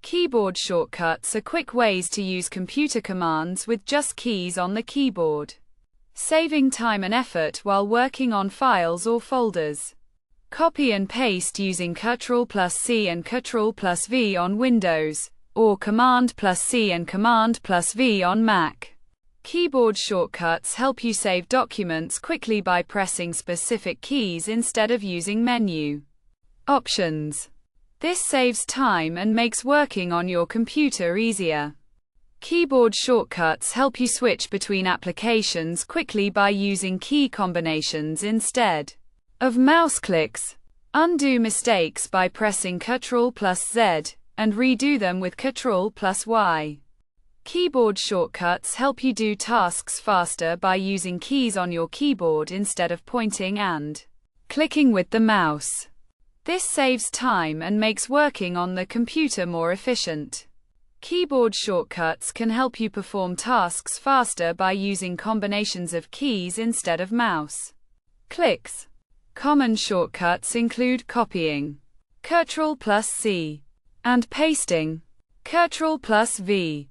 Keyboard shortcuts are quick ways to use computer commands with just keys on the keyboard, saving time and effort while working on files or folders. Copy and paste using Ctrl+C and Ctrl+V on Windows, or Command+C and Command+V on Mac. Keyboard shortcuts help you save documents quickly by pressing specific keys instead of using menu options. This saves time and makes working on your computer easier. Keyboard shortcuts help you switch between applications quickly by using key combinations instead of mouse clicks. Undo mistakes by pressing Ctrl+Z and redo them with Ctrl+Y. Keyboard shortcuts help you do tasks faster by using keys on your keyboard instead of pointing and clicking with the mouse. This saves time and makes working on the computer more efficient. Keyboard shortcuts can help you perform tasks faster by using combinations of keys instead of mouse clicks. Common shortcuts include copying, Ctrl+C, and pasting, Ctrl+V.